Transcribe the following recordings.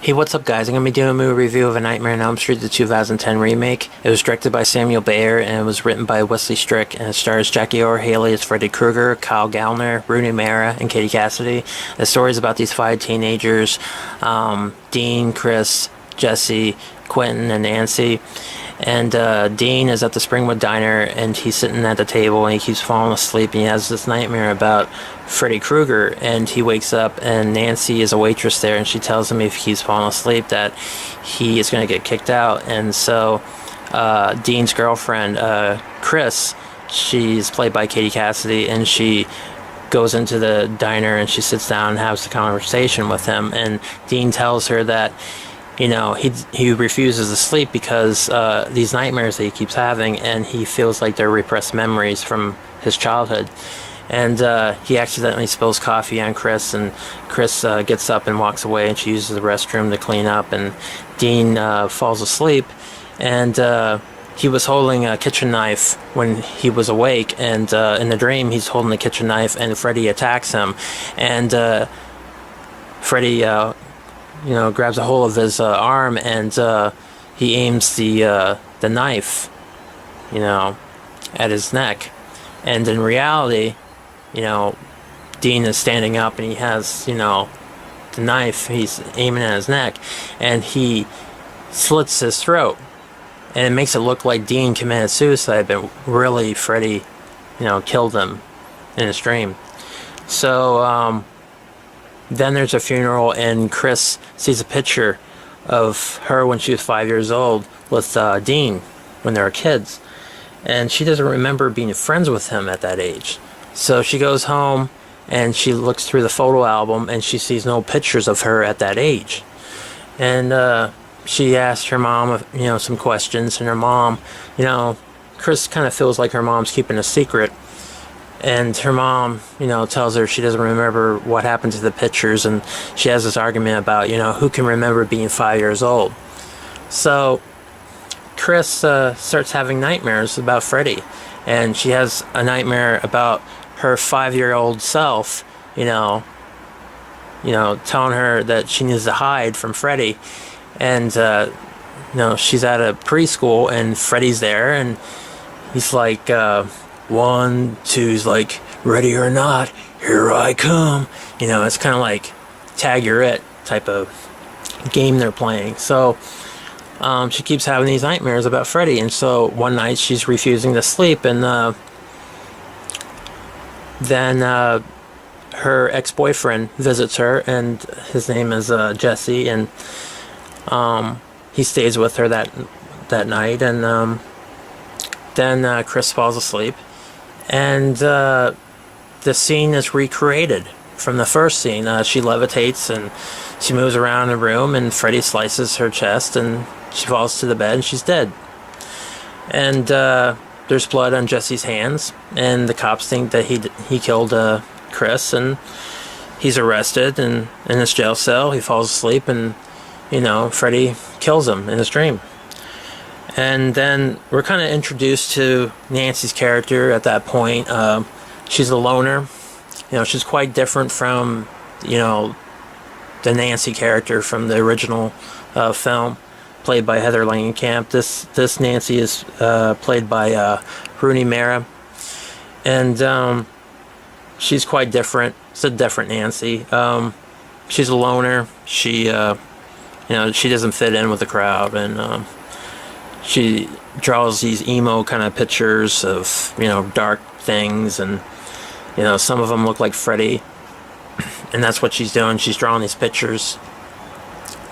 Hey, what's up, guys? I'm going to be doing a movie review of A Nightmare on Elm Street, the 2010 remake. It was directed by Samuel Bayer, and it was written by Wesley Strick, and it stars Jackie Earle Haley as Freddy Krueger, Kyle Gallner, Rooney Mara, and Katie Cassidy. The story is about these 5 teenagers, Dean, Chris, Jesse, Quentin, and Nancy. And Dean is at the Springwood Diner, and he's sitting at the table, and he keeps falling asleep, and he has this nightmare about Freddy Krueger, and he wakes up, and Nancy is a waitress there, and she tells him if he's falling asleep that he is going to get kicked out. And so Dean's girlfriend, Chris, she's played by Katie Cassidy, and she goes into the diner, and she sits down and has a conversation with him, and Dean tells her that he refuses to sleep because these nightmares that he keeps having, and he feels like they're repressed memories from his childhood. And he accidentally spills coffee on Chris, and Chris gets up and walks away, and she uses the restroom to clean up, and Dean falls asleep, and he was holding a kitchen knife when he was awake, and in the dream he's holding the kitchen knife, and Freddy attacks him, and Freddy grabs a hold of his arm, and he aims the knife, at his neck. And in reality, Dean is standing up, and he has, the knife, he's aiming at his neck, and he slits his throat. And it makes it look like Dean committed suicide, but really Freddy, killed him in his dream. So, then there's a funeral, and Chris sees a picture of her when she was 5 years old with Dean when they were kids. And she doesn't remember being friends with him at that age. So she goes home, and she looks through the photo album, and she sees no pictures of her at that age. And she asked her mom, some questions, and her mom, Chris kind of feels like her mom's keeping a secret. And her mom, tells her she doesn't remember what happened to the pictures, and she has this argument about, who can remember being 5 years old. So Chris starts having nightmares about Freddy, and she has a nightmare about her 5-year-old self, telling her that she needs to hide from Freddy. And, she's at a preschool, and Freddy's there, and he's like, 1, 2, he's like, ready or not, here I come. It's kind of like tag you're it type of game they're playing. So she keeps having these nightmares about Freddy, and so one night she's refusing to sleep, and then her ex-boyfriend visits her, and his name is Jesse, and he stays with her that night, and then Chris falls asleep, and the scene is recreated from the first scene. She levitates, and she moves around the room, and Freddy slices her chest, and she falls to the bed, and she's dead. And there's blood on Jesse's hands, and the cops think that he killed Chris, and he's arrested, and in his jail cell he falls asleep, and Freddy kills him in his dream. And then we're kind of introduced to Nancy's character at that point. She's a loner. She's quite different from, the Nancy character from the original film, played by Heather Langenkamp. This Nancy is played by Rooney Mara. And she's quite different. It's a different Nancy. She's a loner. She, she doesn't fit in with the crowd, and she draws these emo kind of pictures of, dark things, and, some of them look like Freddy, and that's what she's doing. She's drawing these pictures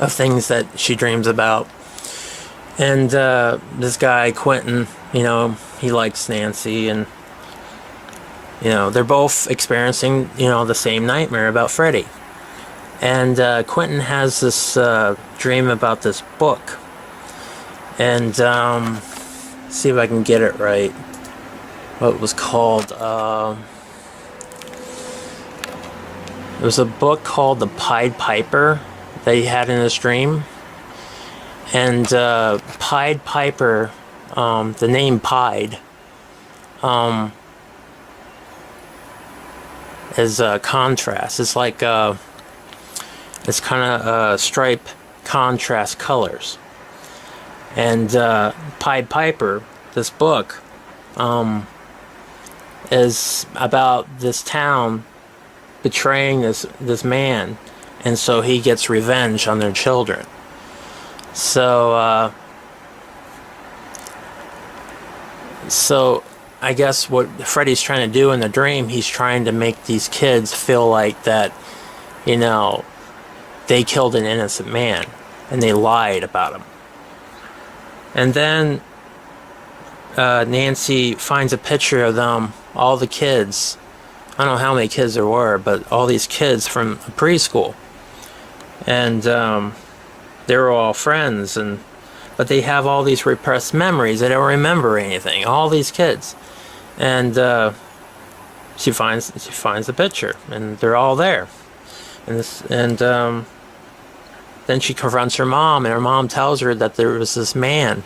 of things that she dreams about. And this guy, Quentin, he likes Nancy, and, they're both experiencing, the same nightmare about Freddy. And Quentin has this dream about this book. And see if I can get it right. What it was called? It was a book called The Pied Piper that he had in his dream. And Pied Piper, the name Pied, is a contrast. It's like it's kind of a stripe contrast colors. And Pied Piper, this book, is about this town betraying this man, and so he gets revenge on their children. So I guess what Freddy's trying to do in the dream, he's trying to make these kids feel like that, you know, they killed an innocent man and they lied about him. And then Nancy finds a picture of them, all the kids. I don't know how many kids there were, but all these kids from preschool. And they were all friends, but they have all these repressed memories. They don't remember anything. All these kids. And she finds the picture, and they're all there. And then she confronts her mom, and her mom tells her that there was this man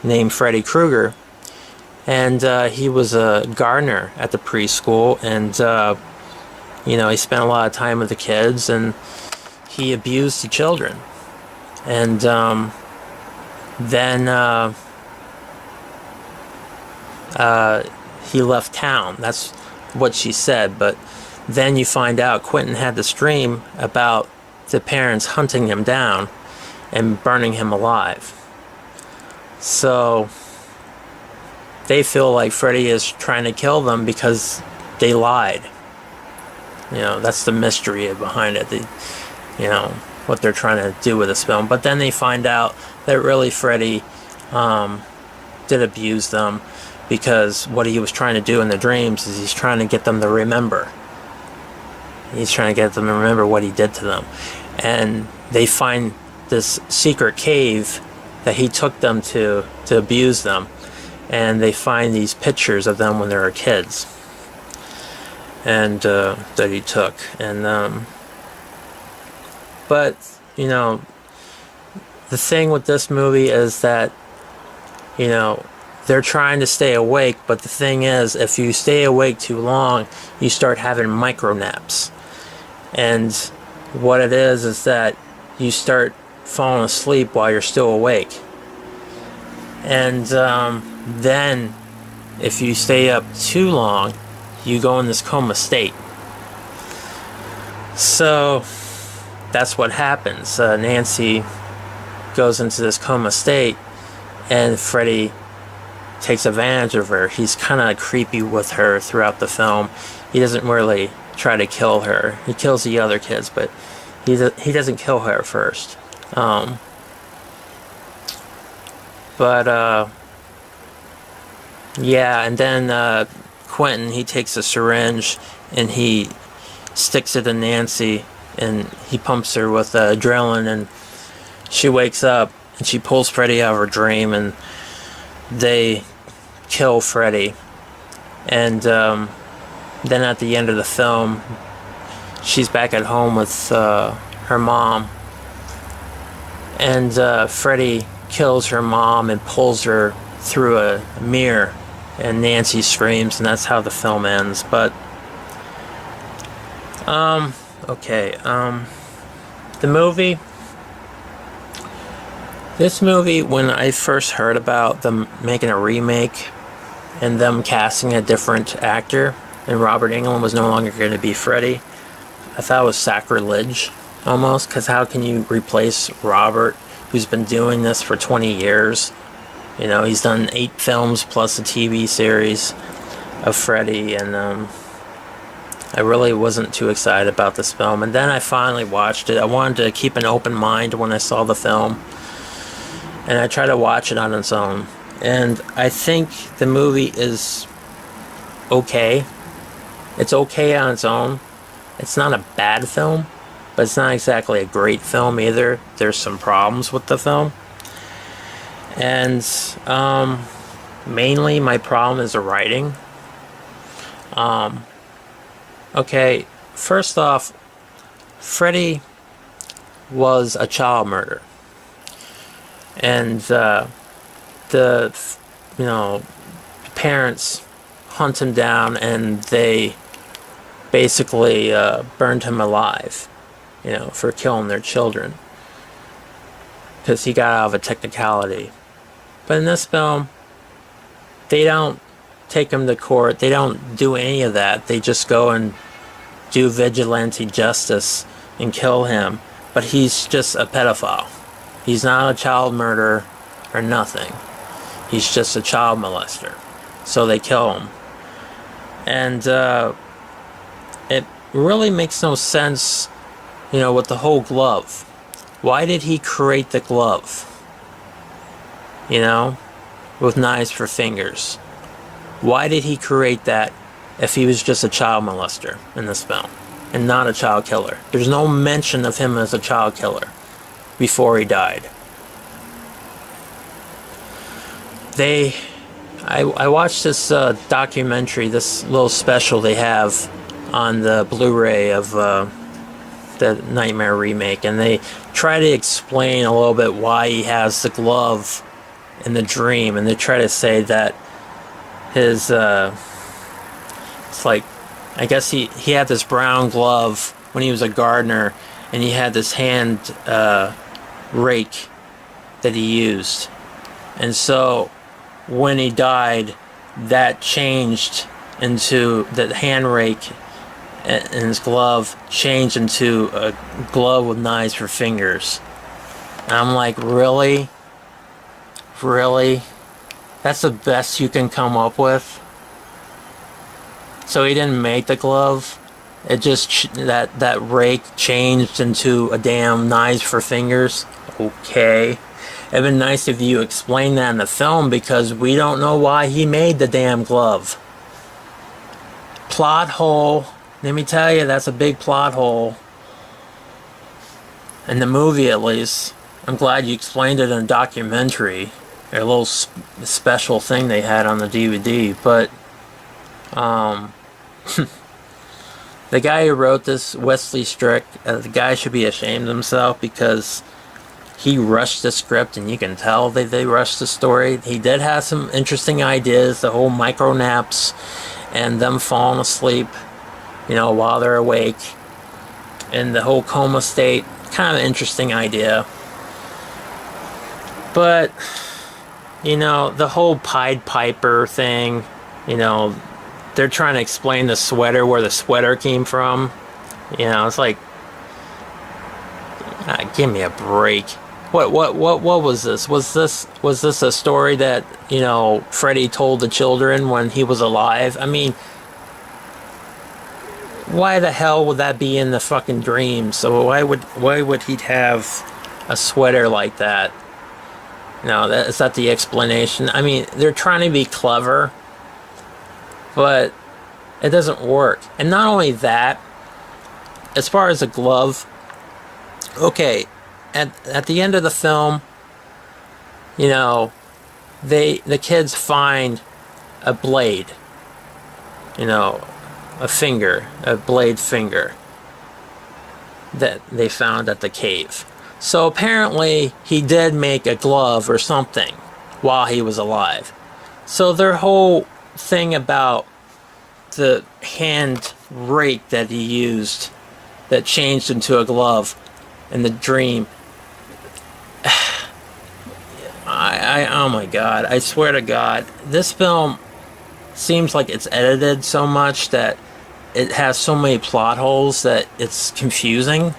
named Freddy Krueger, and he was a gardener at the preschool, and you know, he spent a lot of time with the kids, and he abused the children. And then he left town. That's what she said. But then you find out Quentin had this dream about the parents hunting him down and burning him alive. So they feel like Freddy is trying to kill them because they lied. You know, that's the mystery behind it. You know, what they're trying to do with this film. But then they find out that really Freddy did abuse them, because what he was trying to do in the dreams is he's trying to get them to remember. He's trying to get them to remember what he did to them. And they find this secret cave that he took them to abuse them. And they find these pictures of them when they were kids. And that he took. And but, you know, the thing with this movie is that, you know, they're trying to stay awake, but the thing is, if you stay awake too long, you start having micro naps. And what it is that you start falling asleep while you're still awake. And then, if you stay up too long, you go in this coma state. So that's what happens. Nancy goes into this coma state, and Freddy takes advantage of her. He's kind of creepy with her throughout the film. He doesn't really try to kill her. He kills the other kids, but he doesn't kill her first. Yeah, and then Quentin, he takes a syringe and he sticks it in Nancy, and he pumps her with adrenaline, and she wakes up and she pulls Freddy out of her dream, and they kill Freddy. And then at the end of the film, she's back at home with her mom, and Freddy kills her mom and pulls her through a mirror, and Nancy screams, and that's how the film ends. But okay, the movie, this movie, when I first heard about them making a remake and them casting a different actor, and Robert Englund was no longer going to be Freddy, I thought it was sacrilege, almost, because how can you replace Robert, who's been doing this for 20 years? You know, he's done 8 films plus a TV series of Freddy, and I really wasn't too excited about this film. And then I finally watched it. I wanted to keep an open mind when I saw the film, and I tried to watch it on its own. And I think the movie is okay. It's okay on its own. It's not a bad film, but it's not exactly a great film either. There's some problems with the film. And mainly my problem is the writing. Okay, first off, Freddy was a child murderer. And the parents hunt him down, and they basically burned him alive, for killing their children. because he got out of a technicality. But in this film, they don't take him to court. They don't do any of that. They just go and do vigilante justice and kill him. But he's just a pedophile. He's not a child murderer or nothing. He's just a child molester. So they kill him. And it really makes no sense, with the whole glove. Why did he create the glove? With knives for fingers. Why did he create that if he was just a child molester in this film and not a child killer? There's no mention of him as a child killer before he died. I watched this documentary, this little special they have on the Blu-ray of the Nightmare remake, and they try to explain a little bit why he has the glove in the dream, and they try to say that his it's like, I guess he had this brown glove when he was a gardener, and he had this hand rake that he used, and so when he died, that changed into the hand rake in his glove changed into a glove with knives for fingers. And I'm like, really? Really? That's the best you can come up with? So he didn't make the glove? It just, that rake changed into a damn knives for fingers? Okay. It'd been nice if you explained that in the film, because we don't know why he made the damn glove. Plot hole. Let me tell you, that's a big plot hole. In the movie, at least. I'm glad you explained it in a documentary. A little special thing they had on the DVD. But, the guy who wrote this, Wesley Strick, the guy should be ashamed of himself, because he rushed the script, and you can tell they rushed the story. He did have some interesting ideas, the whole micro naps and them falling asleep, while they're awake, and the whole coma state. Kind of an interesting idea. But, the whole Pied Piper thing, they're trying to explain the sweater, where the sweater came from. It's like, give me a break. What was this? Was this a story that, Freddy told the children when he was alive? I mean, why the hell would that be in the fucking dream? So why would he have a sweater like that? Is that the explanation? I mean, they're trying to be clever, but it doesn't work. And not only that, as far as a glove, okay, at the end of the film, the kids find a blade, a blade finger that they found at the cave. So apparently he did make a glove or something while he was alive. So their whole thing about the hand rake that he used that changed into a glove in the dream, oh my god, I swear to God, this film seems like it's edited so much that it has so many plot holes that it's confusing.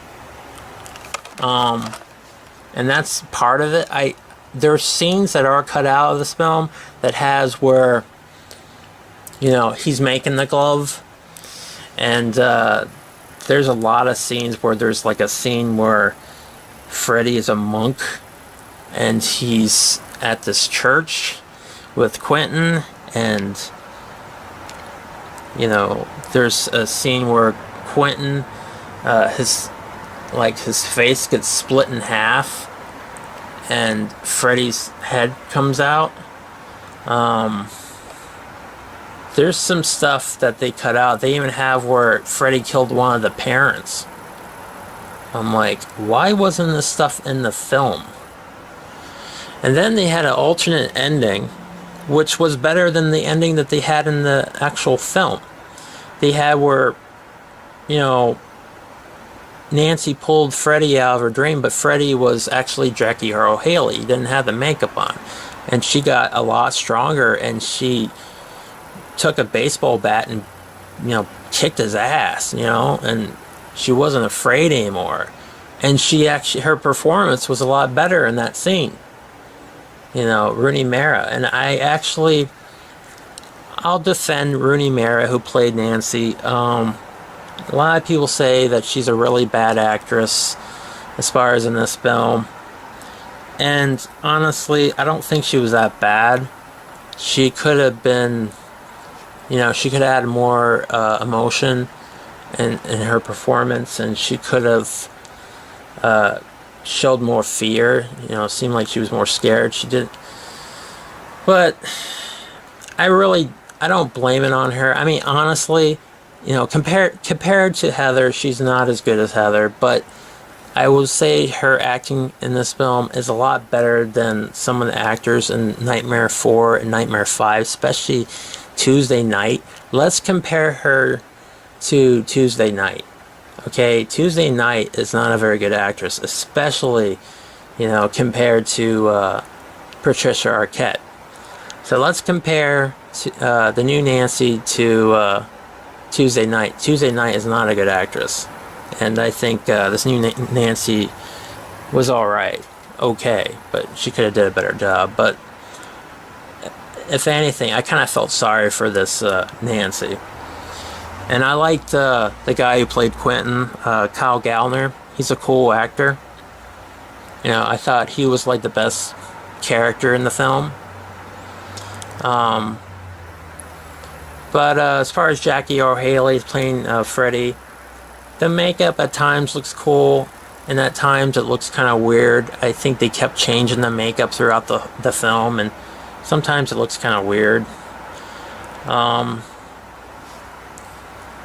And that's part of it. There's scenes that are cut out of this film that has where, he's making the glove, and there's a lot of scenes where there's like a scene where Freddy is a monk and he's at this church with Quentin, and there's a scene where Quentin, his face gets split in half and Freddy's head comes out. There's some stuff that they cut out. They even have where Freddy killed one of the parents. I'm like, why wasn't this stuff in the film? And then they had an alternate ending, which was better than the ending that they had in the actual film. They had where, Nancy pulled Freddy out of her dream, but Freddy was actually Jackie Earle Haley. He didn't have the makeup on. And she got a lot stronger, and she took a baseball bat and, kicked his ass, and she wasn't afraid anymore. And her performance was a lot better in that scene. Rooney Mara. And I'll defend Rooney Mara, who played Nancy. A lot of people say that she's a really bad actress as far as in this film. And honestly, I don't think she was that bad. She could have been, she could have had more emotion in her performance, and she could have showed more fear. It seemed like she was more scared. She didn't. But I don't blame it on her. I mean, honestly, compared to Heather, she's not as good as Heather, but I will say her acting in this film is a lot better than some of the actors in Nightmare 4 and Nightmare 5, especially Tuesday Night. Let's compare her to Tuesday Night. Okay, Tuesday Night is not a very good actress, especially, compared to Patricia Arquette. So let's compare the new Nancy to Tuesday Night. Tuesday Night is not a good actress. And I think this new Nancy was alright. Okay. But she could have did a better job. But if anything, I kind of felt sorry for this Nancy. And I liked the guy who played Quentin, Kyle Gallner. He's a cool actor. I thought he was like the best character in the film. But as far as Jackie Earle Haley playing Freddy, the makeup at times looks cool, and at times it looks kind of weird. I think they kept changing the makeup throughout the film, and sometimes it looks kind of weird.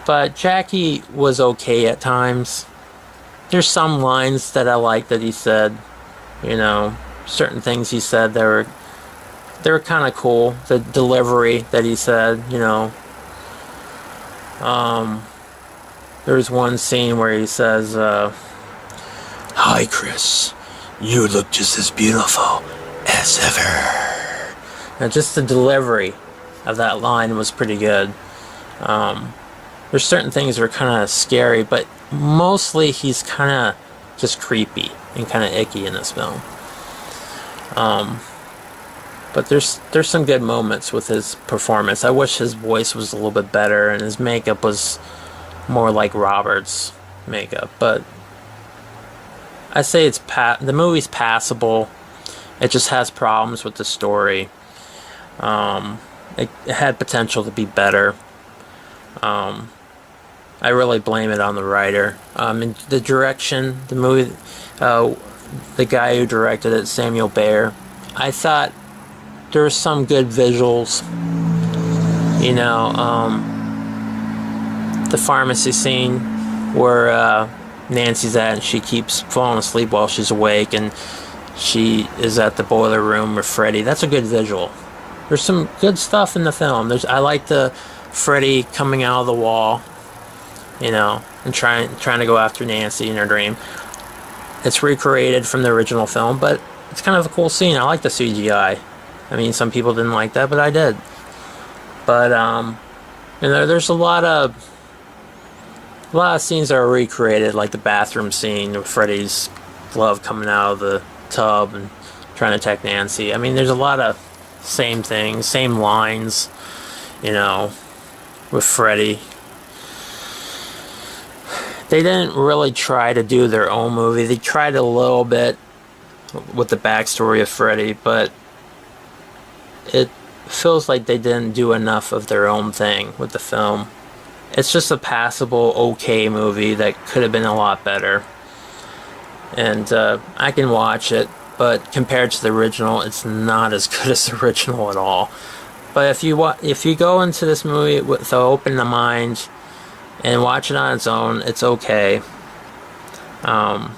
But Jackie was okay at times. There's some lines that I like that he said. Certain things he said they were kind of cool. The delivery that he said, There's one scene where he says, "Hi, Chris. You look just as beautiful as ever." And just the delivery of that line was pretty good. There's certain things that are kind of scary, but mostly he's kind of just creepy and kind of icky in this film. But there's some good moments with his performance. I wish his voice was a little bit better and his makeup was more like Robert's makeup. But I say the movie's passable. It just has problems with the story. It had potential to be better. I really blame it on the writer. And the direction, the movie, the guy who directed it, Samuel Bayer, I thought there were some good visuals. The pharmacy scene where Nancy's at and she keeps falling asleep while she's awake, and she is at the boiler room with Freddy. That's a good visual. There's some good stuff in the film. I like the Freddy coming out of the wall, and trying to go after Nancy in her dream. It's recreated from the original film, but it's kind of a cool scene. I like the CGI. I mean, some people didn't like that, but I did. But there's a lot of scenes that are recreated, like the bathroom scene with Freddy's glove coming out of the tub and trying to attack Nancy. I mean, there's a lot of same things, same lines, with Freddy. They didn't really try to do their own movie. They tried a little bit with the backstory of Freddy, but it feels like they didn't do enough of their own thing with the film. It's just a passable, okay movie that could have been a lot better. And I can watch it, but compared to the original, it's not as good as the original at all. But if you go into this movie with an open mind and watch it on its own, it's okay. I'm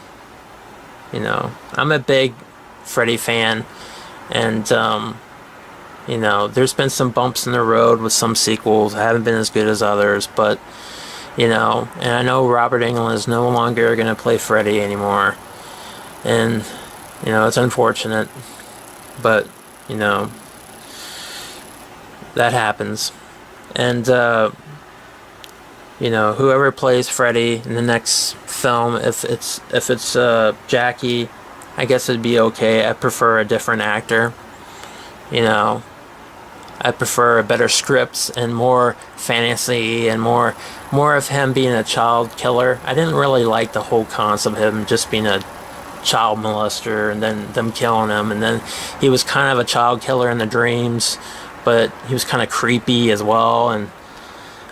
a big Freddy fan, and there's been some bumps in the road with some sequels. I haven't been as good as others, but And I know Robert Englund is no longer going to play Freddy anymore. And, it's unfortunate. But, that happens. And, whoever plays Freddy in the next film, if it's Jackie, I guess it'd be okay. I prefer a different actor. I prefer better scripts and more fantasy and more of him being a child killer. I didn't really like the whole concept of him just being a child molester and then them killing him, and then he was kind of a child killer in the dreams, but he was kind of creepy as well. And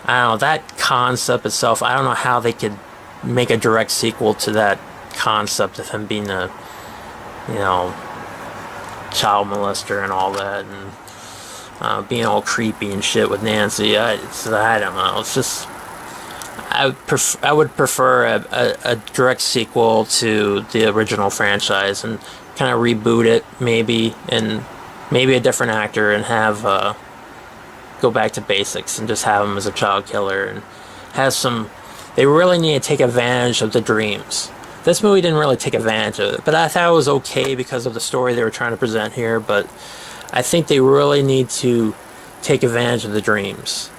I don't know, that concept itself, I don't know how they could make a direct sequel to that concept of him being a child molester and all that, and being all creepy and shit with Nancy. I don't know. It's just I would prefer a direct sequel to the original franchise and kind of reboot it, maybe, and maybe a different actor, and have go back to basics and just have him as a child killer, and have some. They really need to take advantage of the dreams. This movie didn't really take advantage of it, but I thought it was okay because of the story they were trying to present here. But I think they really need to take advantage of the dreams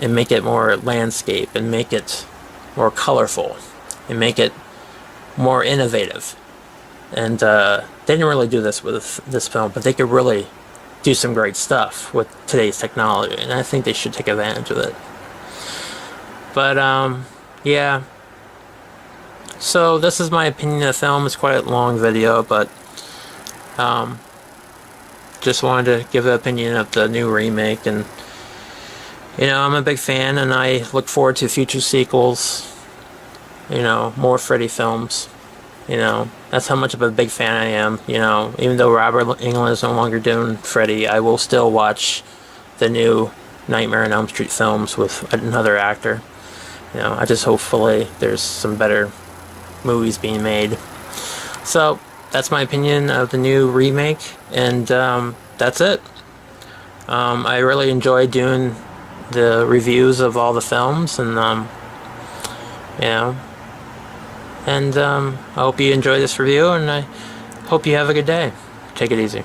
and make it more landscape and make it more colorful and make it more innovative. And they didn't really do this with this film, but they could really do some great stuff with today's technology, and I think they should take advantage of it. But yeah. So this is my opinion of the film. It's quite a long video, but just wanted to give an opinion of the new remake. And I'm a big fan, and I look forward to future sequels, more Freddy films. That's how much of a big fan I am. Even though Robert Englund is no longer doing Freddy, I will still watch the new Nightmare on Elm Street films with another actor. I just hopefully there's some better movies being made. So that's my opinion of the new remake, and that's it. I really enjoyed doing the reviews of all the films, and I hope you enjoy this review, and I hope you have a good day. Take it easy.